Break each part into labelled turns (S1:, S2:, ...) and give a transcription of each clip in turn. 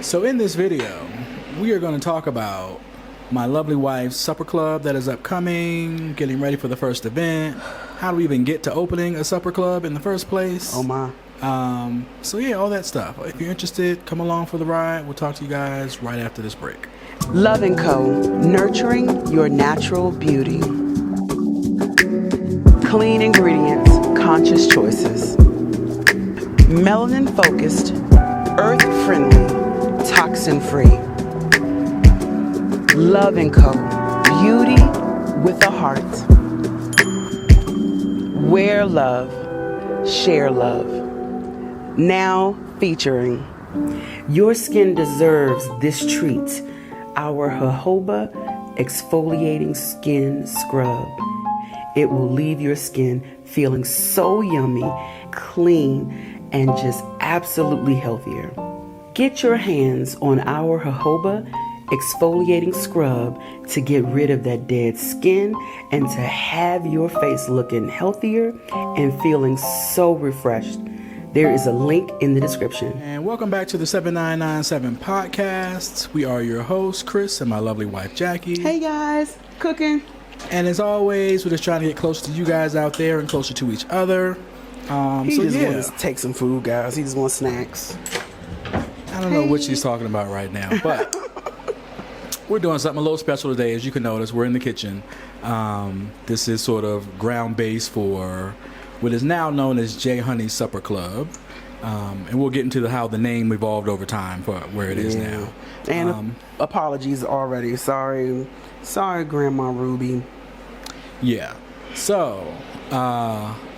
S1: So in this video, we are going to talk about my lovely wife's supper club that is upcoming, getting ready for the first event, how do we even get to opening a supper club in the first place.
S2: Oh my.
S1: So yeah, all that stuff. If you're interested, come along for the ride. We'll talk to you guys right after this break.
S2: Luv and Co, nurturing your natural beauty. Clean ingredients, conscious choices. Melanin focused, earth friendly, toxin free. Luv and Co, beauty with a heart. Wear love, share love. Now featuring, your skin deserves this treat. Our jojoba exfoliating skin scrub. It will leave your skin feeling so yummy, clean, and just absolutely healthier. Get your hands on our jojoba exfoliating scrub to get rid of that dead skin and to have your face looking healthier and feeling so refreshed. There is a link in the description.
S1: And welcome back to the 7997 podcast. We are your hosts, Chris, and my lovely wife, Jackie.
S2: Hey guys, cooking.
S1: And as always, we're just trying to get closer to you guys out there and closer to each other.
S2: He just wants to take some food, guys. He just wants snacks.
S1: I don't know what she's talking about right now, but we're doing something a little special today. As you can notice, we're in the kitchen. This is sort of ground base for what is now known as J Honey's Supper Club. And we'll get into how the name evolved over time for where it is now.
S2: And apologies already. Sorry, Grandma Ruby.
S1: Yeah. So,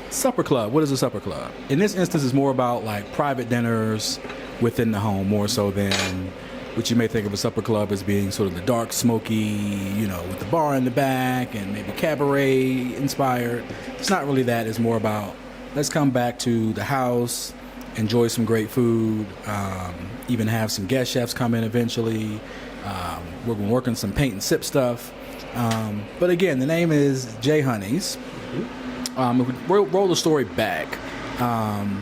S1: supper club. What is a supper club? In this instance, it's more about like private dinners within the home, more so than what you may think of a supper club as being sort of the dark, smoky, with the bar in the back and maybe cabaret inspired. It's not really that. It's more about, let's come back to the house, enjoy some great food, even have some guest chefs come in eventually. We're going to work on some paint and sip stuff. But again, the name is J Honey's. If we roll the story back,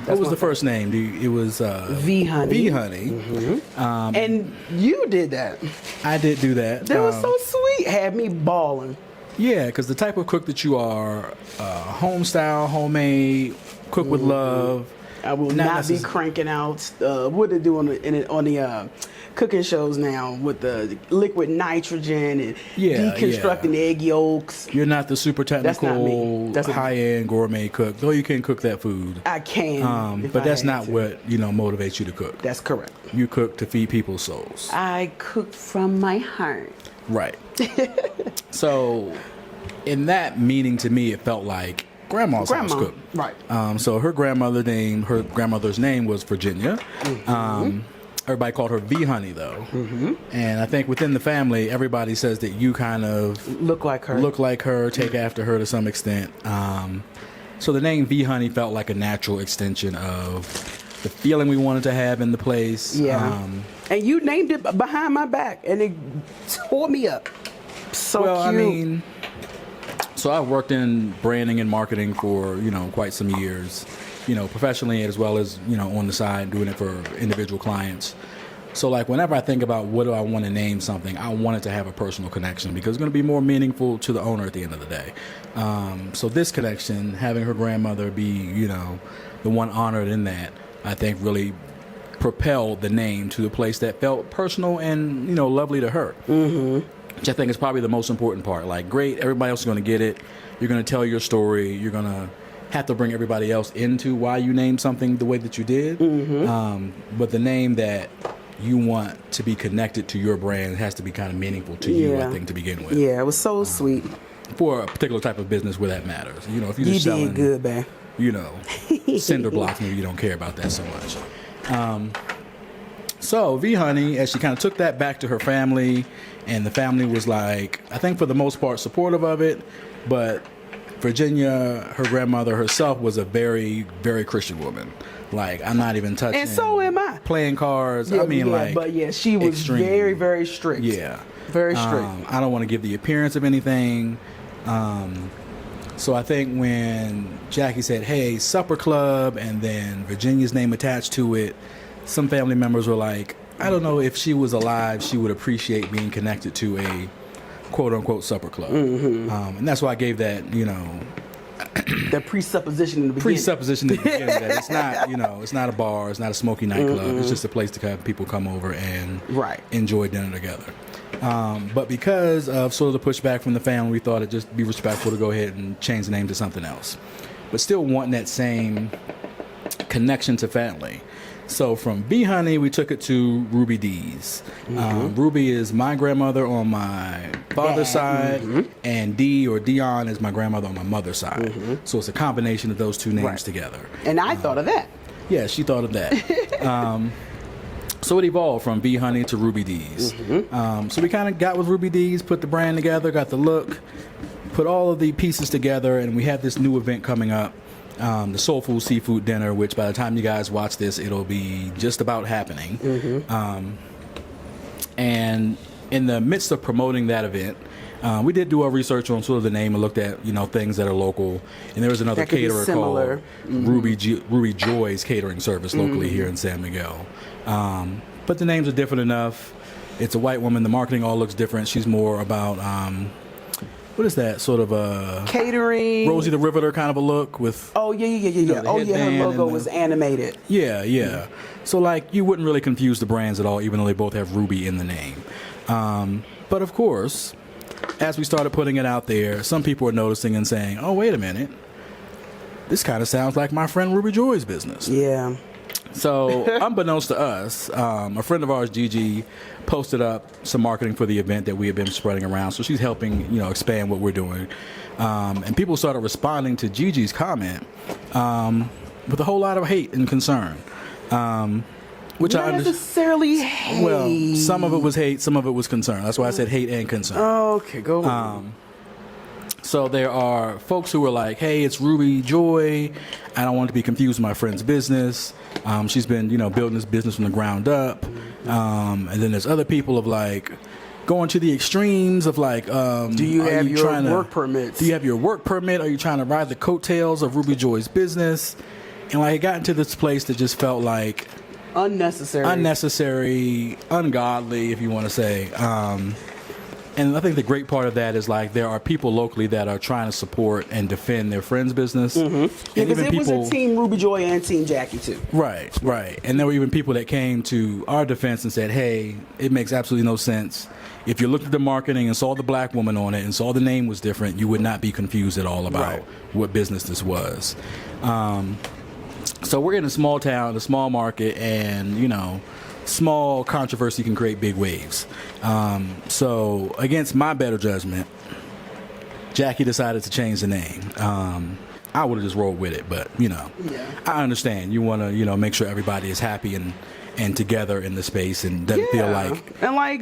S1: what was the first name? It was
S2: V Honey.
S1: V Honey.
S2: Mm-hmm. And you did that.
S1: I did do that.
S2: That was so sweet. Had me balling.
S1: Yeah, because the type of cook that you are, home style, homemade, cook with love.
S2: I will not be cranking out what they do on the cooking shows now with the liquid nitrogen and deconstructing egg yolks.
S1: You're not the super technical,
S2: That's not me.
S1: high-end gourmet cook, though you can cook that food.
S2: I can,
S1: but that's not what motivates you to cook.
S2: That's correct.
S1: You cook to feed people's souls.
S2: I cook from my heart.
S1: Right. So, in that meaning, to me, it felt like Grandma's house cook.
S2: Right.
S1: So her grandmother's name was Virginia. Mm-hmm. Everybody called her V Honey though. Mm-hmm. And I think within the family, everybody says that you kind of
S2: look like her,
S1: take after her to some extent. So the name V Honey felt like a natural extension of the feeling we wanted to have in the place.
S2: Yeah. And you named it behind my back, and it tore me up. So cute.
S1: So I've worked in branding and marketing for, quite some years, professionally as well as, on the side doing it for individual clients. So like whenever I think about what do I want to name something, I want it to have a personal connection because it's going to be more meaningful to the owner at the end of the day. So this connection, having her grandmother be, the one honored in that, I think really propelled the name to a place that felt personal and, lovely to her. Mm-hmm. Which I think is probably the most important part. Like, great, everybody else is going to get it. You're going to tell your story. You're going to have to bring everybody else into why you named something the way that you did. Mm-hmm. But the name that you want to be connected to your brand has to be kind of meaningful to you, I think, to begin with.
S2: Yeah, it was so sweet.
S1: For a particular type of business where that matters. If you're just selling,
S2: did good, man.
S1: cinder blocks, maybe you don't care about that so much. So V Honey, as she kind of took that back to her family, and the family was like, I think for the most part supportive of it, but Virginia, her grandmother herself, was a very, very Christian woman. Like, I'm not even touching.
S2: And so am I.
S1: Playing cards.
S2: Yeah,
S1: but
S2: she was
S1: extreme.
S2: Very, very strict.
S1: Yeah.
S2: Very strict.
S1: I don't want to give the appearance of anything. So I think when Jackie said, hey, supper club, and then Virginia's name attached to it, some family members were like, I don't know if she was alive, she would appreciate being connected to a quote-unquote supper club. And that's why I gave that,
S2: The presupposition in the beginning.
S1: presupposition at the beginning that it's not, it's not a bar, it's not a smoky nightclub. It's just a place to have people come over and enjoy dinner together. But because of sort of the pushback from the family, we thought it'd just be respectful to go ahead and change the name to something else. But still wanting that same connection to family. So from B Honey, we took it to Ruby D's. Ruby is my grandmother on my father's side, and D or Dion is my grandmother on my mother's side. So it's a combination of those two names together.
S2: And I thought of that.
S1: Yeah, she thought of that. So it evolved from B Honey to Ruby D's. So we kind of got with Ruby D's, put the brand together, got the look, put all of the pieces together, and we have this new event coming up. The Soul Food Seafood Dinner, which by the time you guys watch this, it'll be just about happening. And in the midst of promoting that event, we did do our research on sort of the name and looked at, things that are local. And there was another caterer called Ruby Joy's Catering Service locally here in San Miguel. But the names are different enough. It's a white woman. The marketing all looks different. She's more about... what is that sort of a
S2: catering,
S1: Rosie the Riveter kind of a look with?
S2: Oh yeah. Her logo was animated.
S1: Yeah. So like you wouldn't really confuse the brands at all, even though they both have Ruby in the name. But of course, as we started putting it out there, some people were noticing and saying, "Oh, wait a minute, this kind of sounds like my friend Ruby Joy's business."
S2: Yeah.
S1: So, unbeknownst to us, a friend of ours, Gigi, posted up some marketing for the event that we had been spreading around. So she's helping, expand what we're doing. And people started responding to Gigi's comment with a whole lot of hate and concern. Which
S2: Not necessarily hate.
S1: Well, some of it was hate, some of it was concern. That's why I said hate and concern.
S2: Oh, okay, go on.
S1: So there are folks who are like, hey, it's Ruby Joy. I don't want to be confused with my friend's business. She's been, building this business from the ground up. And then there's other people of like going to the extremes of like,
S2: do you have your work permits?
S1: Do you have your work permit? Are you trying to ride the coattails of Ruby Joy's business? And like it got into this place that just felt like unnecessary, ungodly, if you want to say. And I think the great part of that is like there are people locally that are trying to support and defend their friend's business.
S2: Yeah, because it was a Team Ruby Joy and Team Jackie too.
S1: Right. And there were even people that came to our defense and said, hey, it makes absolutely no sense. If you looked at the marketing and saw the black woman on it and saw the name was different, you would not be confused at all about what business this was. So we're in a small town, a small market, and, small controversy can create big waves. So against my better judgment, Jackie decided to change the name. I would have just rolled with it, but I understand. You want to make sure everybody is happy and together in the space and doesn't feel like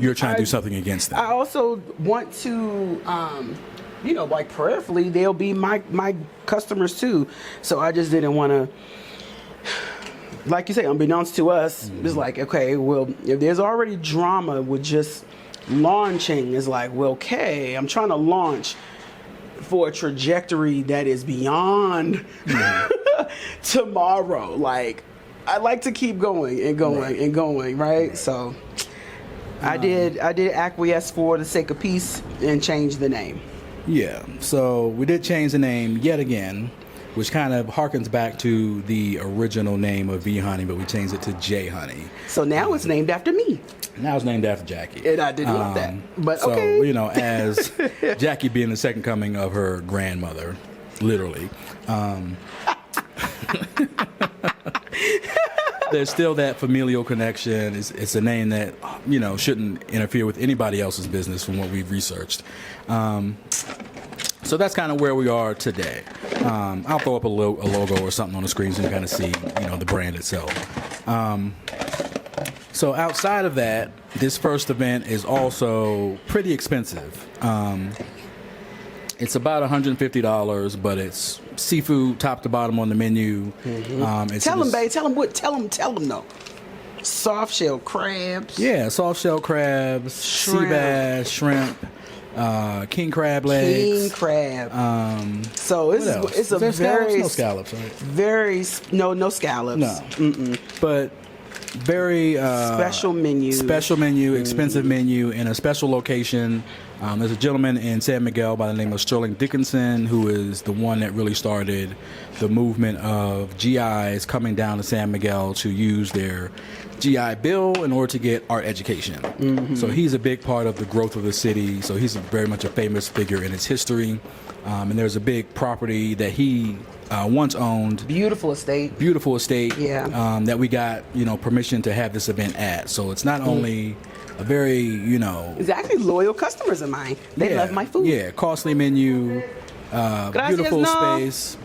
S1: you're trying to do something against them.
S2: I also want to prayerfully they'll be my customers too. So I just didn't want to, like you say, unbeknownst to us, it's like, okay, well, if there's already drama with just launching, it's like, well, okay, I'm trying to launch for a trajectory that is beyond tomorrow. Like, I like to keep going and going and going, right? So I did acquiesce for the sake of peace and change the name.
S1: Yeah, so we did change the name yet again, which kind of harkens back to the original name of V Honey, but we changed it to J Honey.
S2: So now it's named after me.
S1: Now it's named after Jackie.
S2: And I didn't want that. But
S1: so,
S2: okay.
S1: As Jackie being the second coming of her grandmother, literally, there's still that familial connection. It's a name that, shouldn't interfere with anybody else's business from what we've researched. So that's kind of where we are today. I'll throw up a logo or something on the screen so you can kind of see, the brand itself. So outside of that, this first event is also pretty expensive. It's about $150, but it's seafood top to bottom on the menu.
S2: Tell them, babe. Tell them, though. Soft shell crabs.
S1: Yeah, soft shell crabs, sea bass, shrimp. King crab legs.
S2: King crab. So it's a very
S1: no scallops, right?
S2: No scallops.
S1: No. But very
S2: Special menu,
S1: expensive menu in a special location. There's a gentleman in San Miguel by the name of Sterling Dickinson who is the one that really started the movement of GIs coming down to San Miguel to use their GI Bill in order to get art education. So he's a big part of the growth of the city. So he's very much a famous figure in its history. And there's a big property that he once owned.
S2: Beautiful estate.
S1: Yeah. That we got, permission to have this event at. So it's not only a very,
S2: It's actually loyal customers of mine. They love my food.
S1: Yeah, costly menu, beautiful space.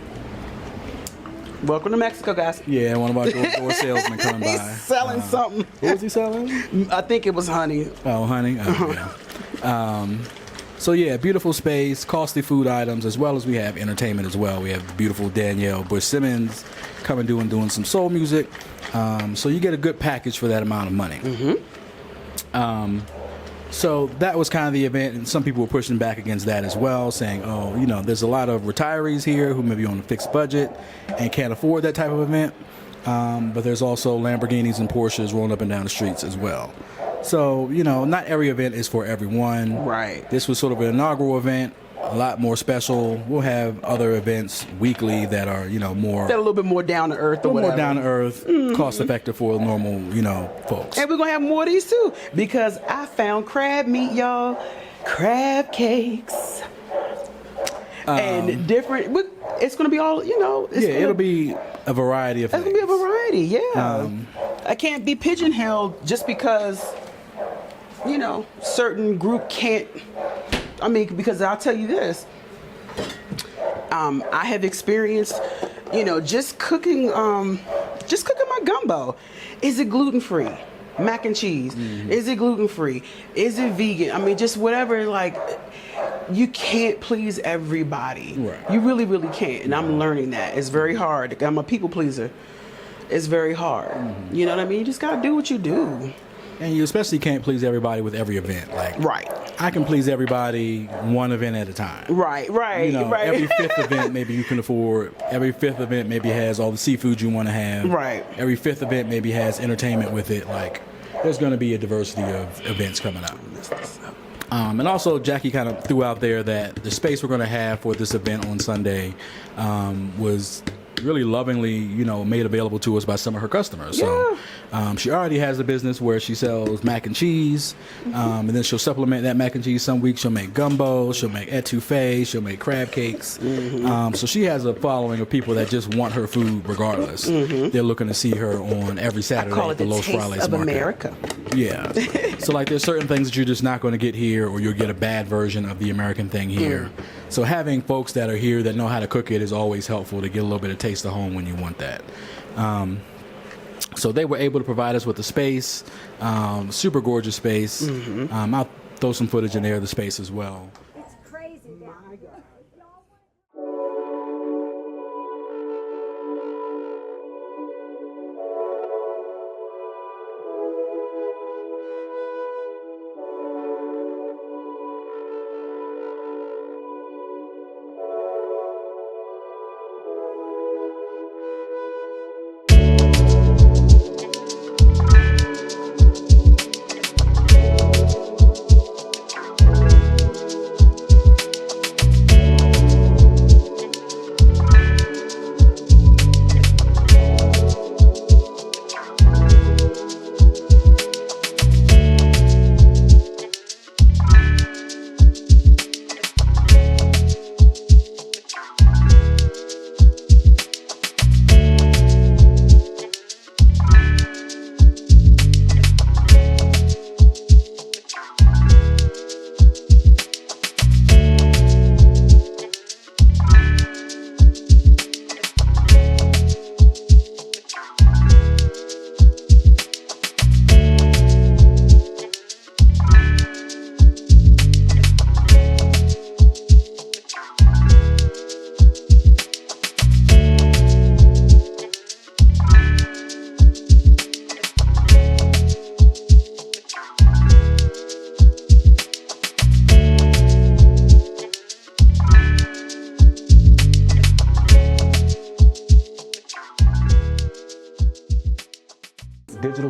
S2: Welcome to Mexico, guys.
S1: Yeah, one of our door salesmen coming by.
S2: He's selling something.
S1: What was he selling?
S2: I think it was honey.
S1: Oh, honey? Oh, yeah. So, yeah, beautiful space, costly food items, as well as we have entertainment as well. We have beautiful Danielle Bush-Simmons coming doing some soul music. So you get a good package for that amount of money. So that was kind of the event, and some people were pushing back against that as well, saying, there's a lot of retirees here who may be on a fixed budget and can't afford that type of event. But there's also Lamborghinis and Porsches rolling up and down the streets as well. So, not every event is for everyone.
S2: Right.
S1: This was sort of an inaugural event, a lot more special. We'll have other events weekly that are, more...
S2: They're a little bit more down to earth or whatever.
S1: More down to earth, cost effective for normal, folks.
S2: And we're going to have more of these too, because I found crab meat, y'all. Crab cakes. And different... It's going to be all,
S1: it'll be a variety of things.
S2: It's going to be a variety, yeah. I can't be pigeonholed just because, certain group can't... because I'll tell you this. I have experienced, just cooking my gumbo. Is it gluten-free? Mac and cheese. Is it gluten-free? Is it vegan? Just whatever, you can't please everybody.
S1: Right.
S2: You really, really can't. And I'm learning that. It's very hard. I'm a people pleaser. It's very hard. You know what I mean? You just got to do what you do.
S1: And you especially can't please everybody with every event.
S2: Right.
S1: I can please everybody one event at a time.
S2: Right.
S1: Every fifth event maybe you can afford. Every fifth event maybe has all the seafood you want to have.
S2: Right.
S1: Every fifth event maybe has entertainment with it. There's going to be a diversity of events coming up. And also, Jackie kind of threw out there that the space we're going to have for this event on Sunday was really lovingly, made available to us by some of her customers.
S2: Yeah.
S1: So she already has a business where she sells mac and cheese, and then she'll supplement that mac and cheese. Some weeks she'll make gumbo, she'll make etouffee, she'll make crab cakes. So she has a following of people that just want her food regardless. They're looking to see her on every Saturday at the Los Frailes
S2: of
S1: Market.
S2: America.
S1: Yeah. So there's certain things that you're just not going to get here, or you'll get a bad version of the American thing here. So having folks that are here that know how to cook it is always helpful to get a little bit of taste of home when you want that. So they were able to provide us with the space, super gorgeous space. I'll throw some footage in there of the space as well.
S3: It's crazy down here.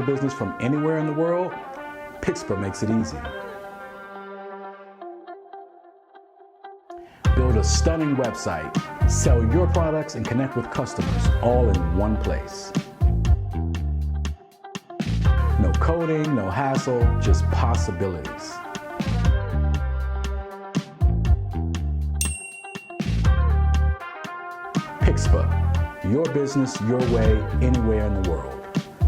S1: business from anywhere in the world? Pixpa makes it easy. Build a stunning website, sell your products, and connect with customers all in one place. No coding, no hassle, just possibilities. Pixpa, your business, your way, anywhere in the world.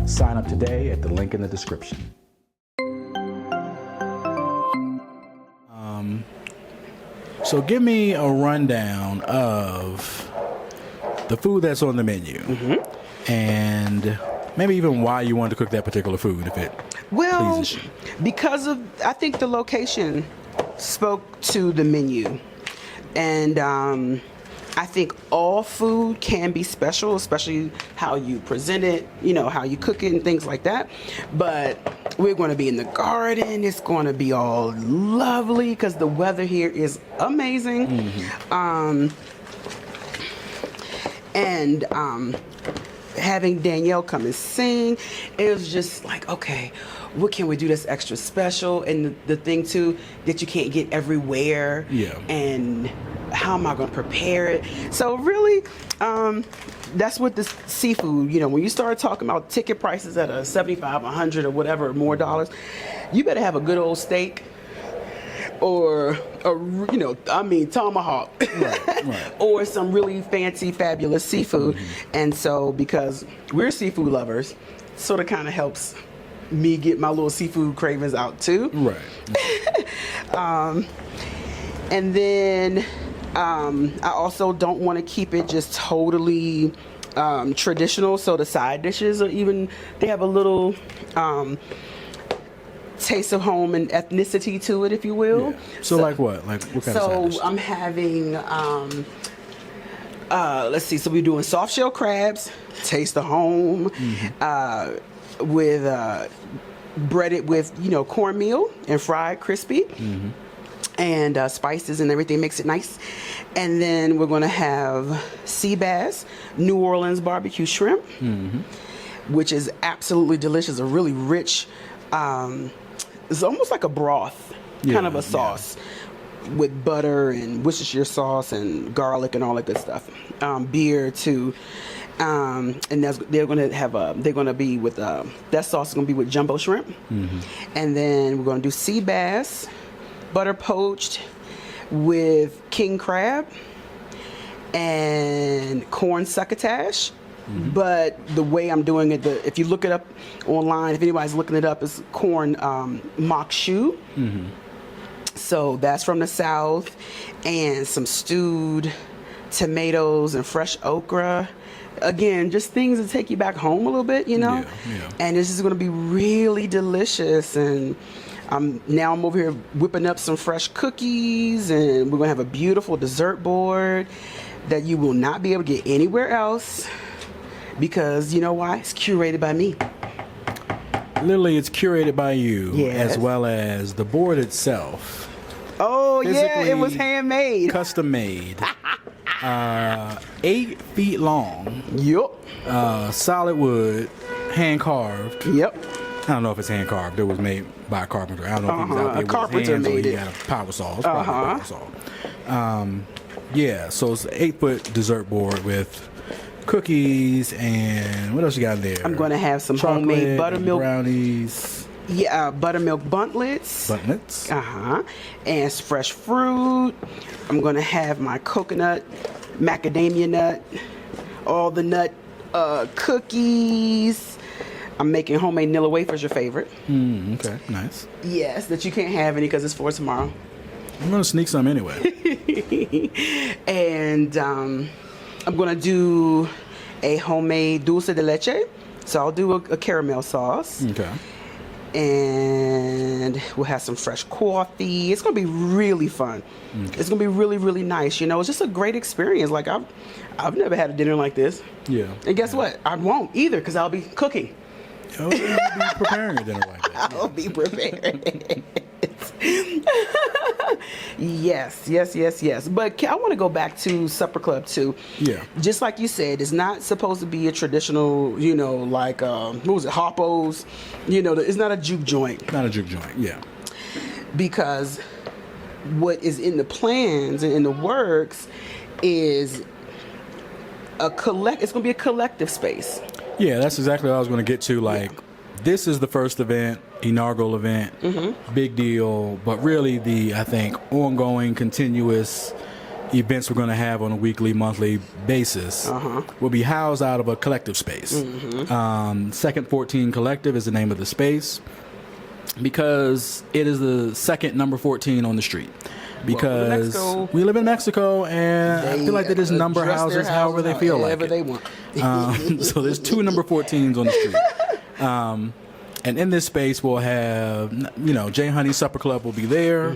S1: Sign up today at the link in the description. So give me a rundown of the food that's on the menu, and maybe even why you wanted to cook that particular food, if it pleases you.
S2: Because of, I think the location spoke to the menu, and I think all food can be special, especially how you present it, you know, how you cook it and things like that. But we're going to be in the garden. It's going to be all lovely because the weather here is amazing. Having Danielle come and sing, it was just like, okay, what can we do that's extra special? And the thing too that you can't get everywhere. And how am I going to prepare it? So really, that's what this seafood, you know, when you start talking about ticket prices at a 75, 100 or whatever more dollars, you better have a good old steak or a, you know, I mean tomahawk, or some really fancy, fabulous seafood. And so because we're seafood lovers, sort of kind of helps me get my little seafood cravings out too. And then I also don't want to keep it just totally traditional. So the side dishes are even, they have a little taste of home and ethnicity to it, if you will.
S1: So like what? Like what kind of side dishes?
S2: So I'm having, let's see, so we're doing soft shell crabs, taste of home, with breaded with, you know, cornmeal and fried crispy. And spices and everything makes it nice. And then we're going to have sea bass, New Orleans barbecue shrimp, which is absolutely delicious. A really rich, it's almost like a broth, kind of a sauce with butter and Worcestershire sauce and garlic and all that good stuff. Beer too. And they're going to be with, that sauce is going to be with jumbo shrimp. And then we're going to do sea bass, butter poached with king crab and corn succotash. But the way I'm doing it, if you look it up online, if anybody's looking it up, it's corn mock shoe. So that's from the South, and some stewed tomatoes and fresh okra. Again, just things that take you back home a little bit, you know. And this is going to be really delicious. And now I'm over here whipping up some fresh cookies, and we're going to have a beautiful dessert board that you will not be able to get anywhere else, because you know why? It's curated by me.
S1: Literally, it's curated by you, as well as the board itself.
S2: Oh yeah, it was handmade,
S1: custom made, 8 feet long. Solid wood, hand carved. I don't know if it's hand carved. It was made by a carpenter. I don't know if he was out there with his hands or he had a power saw. It's probably a power saw. So it's an 8-foot dessert board with cookies, and what else you got in there?
S2: I'm going to have some homemade buttermilk
S1: brownies.
S2: Buttermilk buntlets. And fresh fruit. I'm going to have my coconut, macadamia nut, all the nut cookies. I'm making homemade Nilla wafers, your favorite.
S1: Okay, nice.
S2: Yes, that you can't have any because it's for tomorrow.
S1: I'm going to sneak some anyway.
S2: And I'm going to do a homemade dulce de leche. So I'll do a caramel sauce. And we'll have some fresh coffee. It's going to be really fun. It's going to be really, really nice. You know, it's just a great experience. Like, I've never had a dinner like this. And guess what? I won't either, because I'll be cooking.
S1: You'll be preparing a dinner like that.
S2: I'll be preparing it. Yes. But I want to go back to Supper Club too.
S1: Yeah.
S2: Just like you said, it's not supposed to be a traditional, like what was it, Harpo's? It's not a juke joint.
S1: Not a juke joint. Yeah.
S2: Because what is in the plans and in the works is it's going to be a collective space.
S1: Yeah, that's exactly what I was going to get to. Like, this is the first event, inaugural event, big deal. But really, I think, ongoing, continuous events we're going to have on a weekly, monthly basis will be housed out of a collective space. Second 14 Collective is the name of the space because it is the second number 14 on the street. Because we live in Mexico, and I feel like they just number houses however they feel like it.
S2: They want.
S1: So there's two number 14s on the street. And in this space, we'll have, J Honey Supper Club will be there.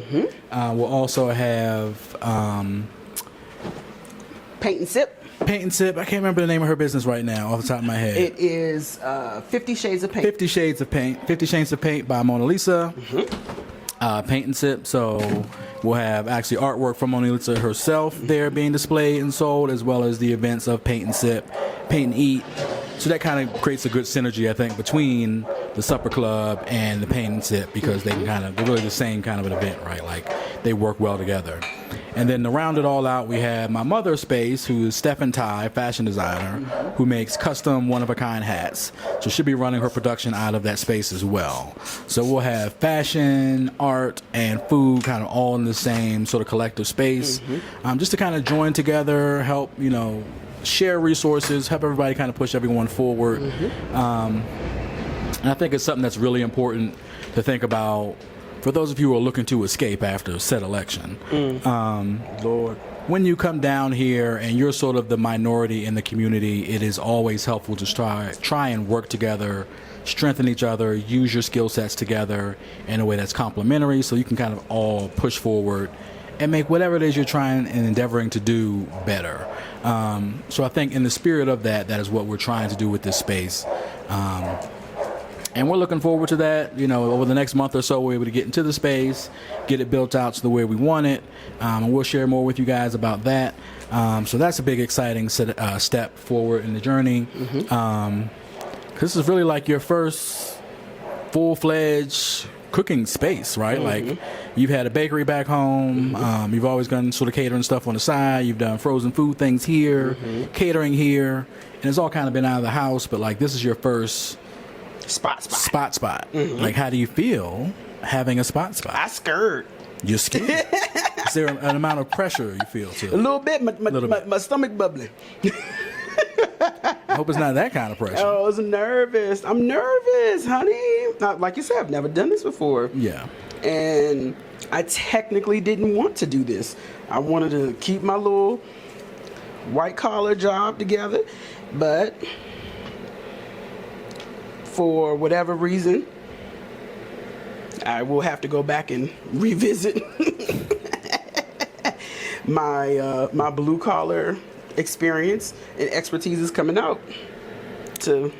S1: We'll also have
S2: Paint and Sip.
S1: Paint and Sip. I can't remember the name of her business right now off the top of my head.
S2: It is 50 Shades of Paint.
S1: 50 Shades of Paint. 50 Shades of Paint by Mona Lisa. Paint and Sip. So we'll have actually artwork from Mona Lisa herself there being displayed and sold, as well as the events of Paint and Sip, Paint and Eat. So that kind of creates a good synergy, I think, between the Supper Club and the Paint and Sip, because they're really the same kind of an event, right? Like, they work well together. And then to round it all out, we have my mother's space, who is Steph and Ty, fashion designer, who makes custom one-of-a-kind hats. So she'll be running her production out of that space as well. So we'll have fashion, art, and food kind of all in the same sort of collective space, just to kind of join together, help, share resources, help everybody kind of push everyone forward. And I think it's something that's really important to think about for those of you who are looking to escape after said election. Lord, when you come down here and you're sort of the minority in the community, it is always helpful to try and work together, strengthen each other, use your skill sets together in a way that's complementary, so you can kind of all push forward and make whatever it is you're trying and endeavoring to do better. So I think in the spirit of that is what we're trying to do with this space. And we're looking forward to that. Over the next month or so, we're able to get into the space, get it built out to the way we want it, and we'll share more with you guys about that. So that's a big, exciting step forward in the journey. This is really like your first full-fledged cooking space, right? Like, you've had a bakery back home. You've always done sort of catering stuff on the side. You've done frozen food things here, catering here, and it's all kind of been out of the house. But like, this is your first spot. Like, how do you feel having a spot?
S2: I scared.
S1: You're scared. Is there an amount of pressure you feel to it?
S2: A little bit. My stomach bubbling.
S1: I hope it's not that kind of pressure.
S2: Oh, I was nervous. I'm nervous, honey. Like you said, I've never done this before.
S1: Yeah.
S2: And I technically didn't want to do this. I wanted to keep my little white collar job together, but for whatever reason, I will have to go back and revisit my blue collar experience and expertise is coming out to,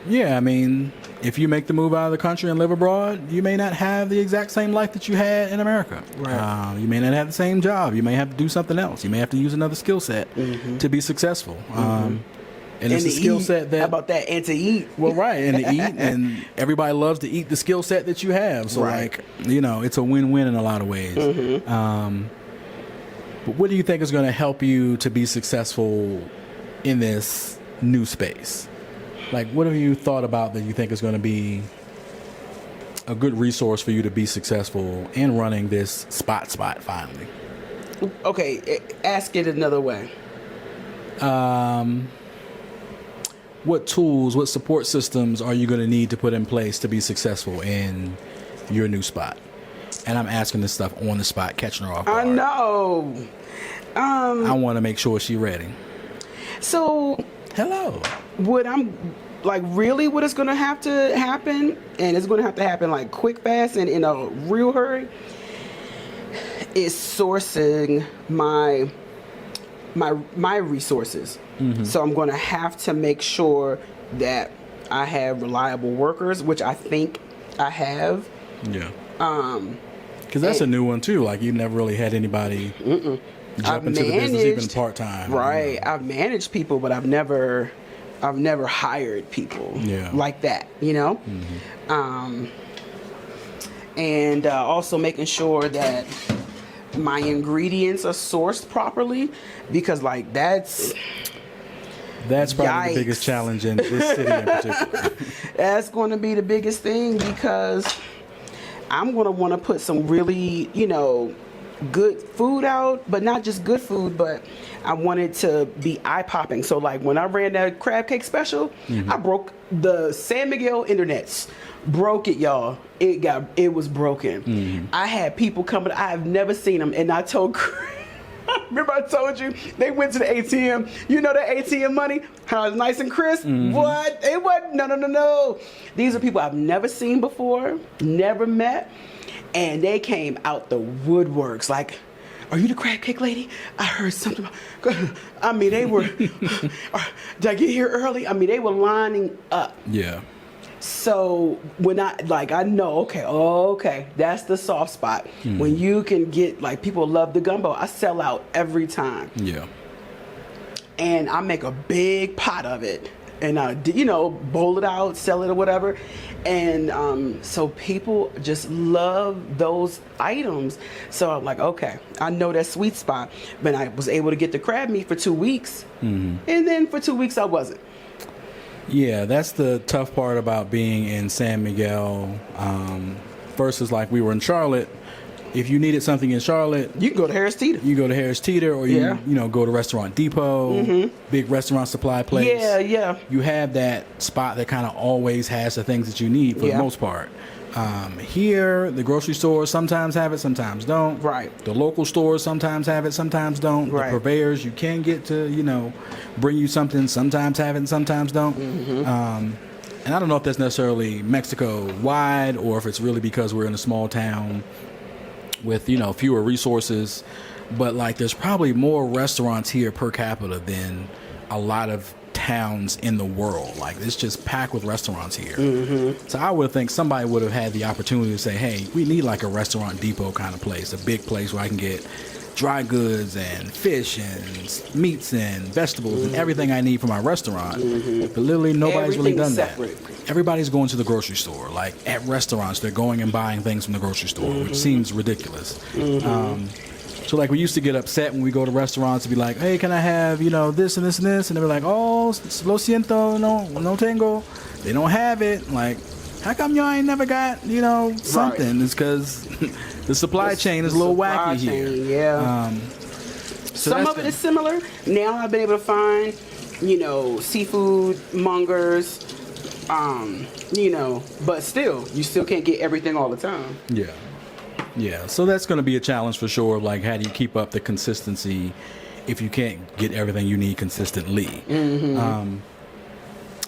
S1: Yeah, I mean, if you make the move out of the country and live abroad, you may not have the exact same life that you had in America.
S2: Right.
S1: You may not have the same job. You may have to do something else. You may have to use another skill set to be successful. And it's a skill set that...
S2: How about that? And to eat.
S1: Well, right, and to eat. And everybody loves to eat the skill set that you have. So,
S2: right.
S1: It's a win-win in a lot of ways. But what do you think is going to help you to be successful in this new space? Like, what have you thought about that you think is going to be a good resource for you to be successful in running this spot finally?
S2: Okay, ask it another way.
S1: What tools, what support systems are you going to need to put in place to be successful in your new spot? And I'm asking this stuff on the spot, catching her off guard.
S2: I know.
S1: I want to make sure she's ready.
S2: So,
S1: hello.
S2: What is going to have to happen, and it's going to have to happen like quick, fast, and in a real hurry, is sourcing my resources. So I'm going to have to make sure that I have reliable workers, which I think I have.
S1: Yeah. Because that's a new one too. Like you never really had anybody jump into the business even part time.
S2: Right. I've managed people, but I've never hired people like that. You know. And also making sure that my ingredients are sourced properly, because like that's probably the biggest challenge in this city in particular. That's going to be the biggest thing, because I'm going to want to put some really, good food out, but not just good food, but I want it to be eye-popping. So like when I ran that crab cake special, I broke the San Miguel internets. Broke it, y'all. It was broken. I had people coming. I've never seen them, and I told remember I told you they went to the ATM. You know the ATM money, how it's nice and crisp. What? It wasn't. No. These are people I've never seen before, never met, and they came out the woodworks. Like, are you the crab cake lady? I heard something about. I mean, they were. Did I get here early? I mean, they were lining up.
S1: Yeah.
S2: So when I know, okay, that's the soft spot. When you can get, like, people love the gumbo. I sell out every time.
S1: Yeah.
S2: And I make a big pot of it, and I, bowl it out, sell it or whatever. And so people just love those items. So I'm like, okay, I know that sweet spot. But I was able to get the crab meat for 2 weeks, and then for 2 weeks I wasn't.
S1: Yeah, that's the tough part about being in San Miguel versus like we were in Charlotte. If you needed something in Charlotte,
S2: you can go to Harris Teeter.
S1: You go to Harris Teeter, or you go to Restaurant Depot, big restaurant supply place.
S2: Yeah.
S1: You have that spot that kind of always has the things that you need for the most part. Here, the grocery stores sometimes have it, sometimes don't. Right. The local stores sometimes have it, sometimes don't. Right. The purveyors you can get to, bring you something, sometimes have it and sometimes don't. And I don't know if that's necessarily Mexico wide, or if it's really because we're in a small town with, fewer resources. But like, there's probably more restaurants here per capita than a lot of towns in the world. Like, it's just packed with restaurants here. So I would think somebody would have had the opportunity to say, hey, we need like a Restaurant Depot kind of place, a big place where I can get dry goods and fish and meats and vegetables and everything I need for my restaurant. But literally nobody's really done that. Everybody's going to the grocery store. Like, at restaurants, they're going and buying things from the grocery store, which seems ridiculous. So like, we used to get upset when we go to restaurants to be like, hey, can I have, this and this and this? And they were like, oh, lo siento, no tengo. They don't have it. Like, how come y'all ain't never got, something? Right. It's because the supply chain is a little wacky here.
S2: Yeah. Some of it is similar. Now I've been able to find, seafood mongers, but still, you still can't get everything all the time.
S1: Yeah, so that's going to be a challenge for sure. Like, how do you keep up the consistency if you can't get everything you need consistently?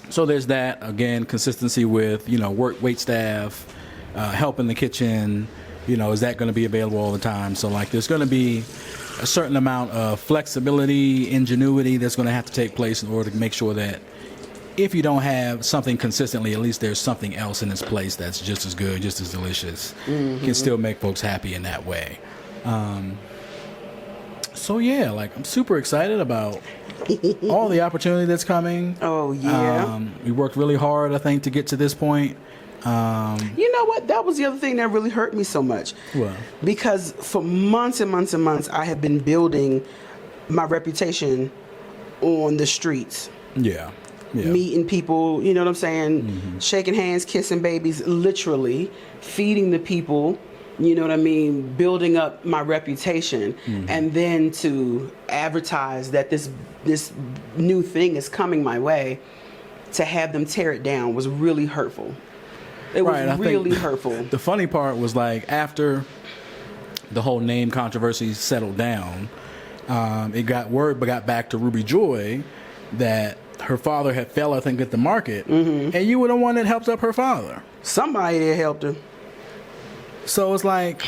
S1: So there's that. Again, consistency with, wait staff, help in the kitchen. Is that going to be available all the time? So, like, there's going to be a certain amount of flexibility, ingenuity that's going to have to take place in order to make sure that if you don't have something consistently, at least there's something else in its place that's just as good, just as delicious, can still make folks happy in that way. So yeah, like, I'm super excited about all the opportunity that's coming.
S2: Oh yeah.
S1: We worked really hard, I think, to get to this point.
S2: You know what? That was the other thing that really hurt me so much. What? Because for months and months and months, I have been building my reputation on the streets. Yeah. Meeting people, you know what I'm saying? Shaking hands, kissing babies, literally feeding the people, you know what I mean? Building up my reputation. And then to advertise that this new thing is coming my way, to have them tear it down was really hurtful. It was really hurtful.
S1: The funny part was, like, after the whole name controversy settled down, it got back to Ruby Joy that her father had fell, I think, at the market, and you were the one that helped up her father.
S2: Somebody that helped her.
S1: So it's like,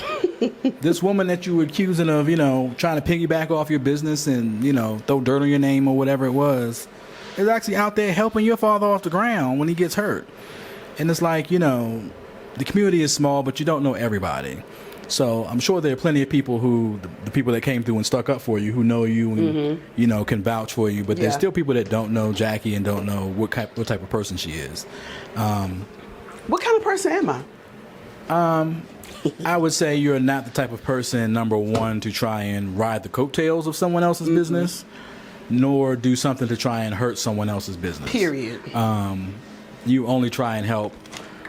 S1: this woman that you were accusing of, trying to piggyback off your business and, throw dirt on your name or whatever it was, is actually out there helping your father off the ground when he gets hurt. And it's like, the community is small, but you don't know everybody. So I'm sure there are plenty of people the people that came through and stuck up for you, who know you and you know, can vouch for you. But there's still people that don't know Jackie and don't know what type of person she is.
S2: What kind of person am I?
S1: I would say you're not the type of person, number one, to try and ride the coattails of someone else's business, nor do something to try and hurt someone else's business.
S2: Period.
S1: You only try and help.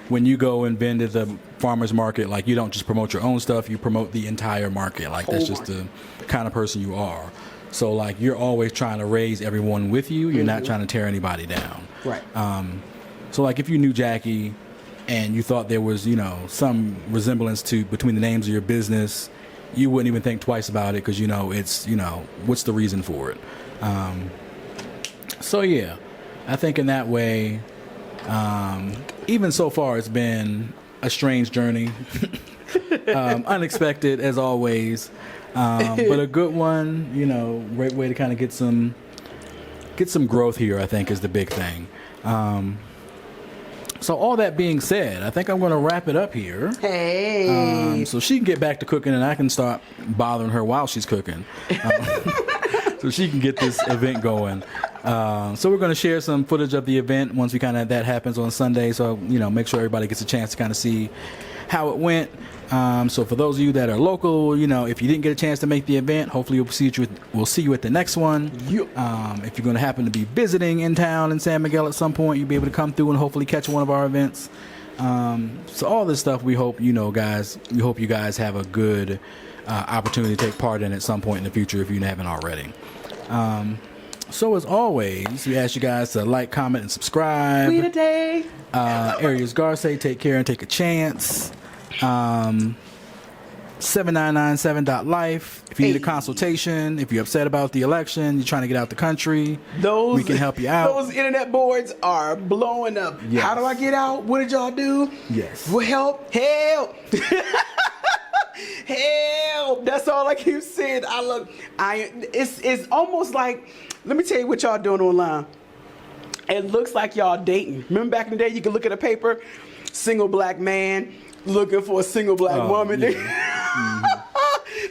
S1: When you go and vend at the farmer's market, like, you don't just promote your own stuff, you promote the entire market. Like, that's just the kind of person you are. So, like, you're always trying to raise everyone with you. You're not trying to tear anybody down.
S2: Right.
S1: So, like, if you knew Jackie and you thought there was, you know, some resemblance between the names of your business, you wouldn't even think twice about it, because, you know, it's, you know, what's the reason for it? So, yeah, I think in that way, even so far, it's been a strange journey, unexpected as always, but a good one. You know, great way to kind of get some growth here, I think, is the big thing. So all that being said, I think I'm going to wrap it up here.
S2: Hey.
S1: So she can get back to cooking, and I can start bothering her while she's cooking, so she can get this event going. So we're going to share some footage of the event once that happens on Sunday. So, you know, make sure everybody gets a chance to kind of see how it went. So for those of you that are local, you know, if you didn't get a chance to make the event, hopefully we'll see you at the next one. If you're going to happen to be visiting in town in San Miguel at some point, you'll be able to come through and hopefully catch one of our events. So all this stuff, we hope, you know, guys, we hope you guys have a good opportunity to take part in at some point in the future if you haven't already. So as always, we ask you guys to like, comment, and subscribe.
S2: Tweet a day.
S1: Arias Garce, take care and take a chance. 7997.life. If you need a consultation, if you're upset about the election, you're trying to get out the country, we can help you out.
S2: Those internet boards are blowing up.
S1: Yes.
S2: How do I get out? What did y'all do?
S1: Yes.
S2: Well, help. Help. That's all I keep saying. It's almost like, let me tell you what y'all doing online. It looks like y'all dating. Remember back in the day, you could look at a paper, single black man looking for a single black woman.
S1: Yeah.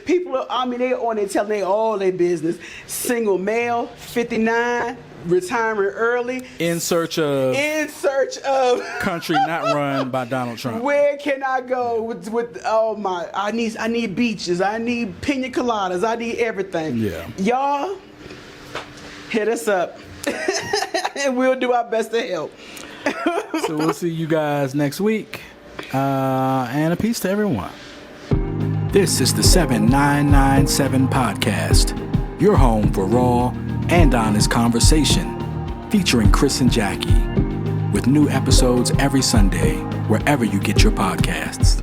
S2: People are, they on there telling they all their business. Single male, 59, retiring early.
S1: In search of
S2: country
S1: not run by Donald Trump.
S2: Where can I go with I need beaches, I need pina coladas, I need everything.
S1: Yeah.
S2: Y'all hit us up and we'll do our best to help.
S1: So we'll see you guys next week. And a peace to everyone. This is the 7997 Podcast, your home for raw and honest conversation, featuring Chris and Jackie, with new episodes every Sunday, wherever you get your podcasts.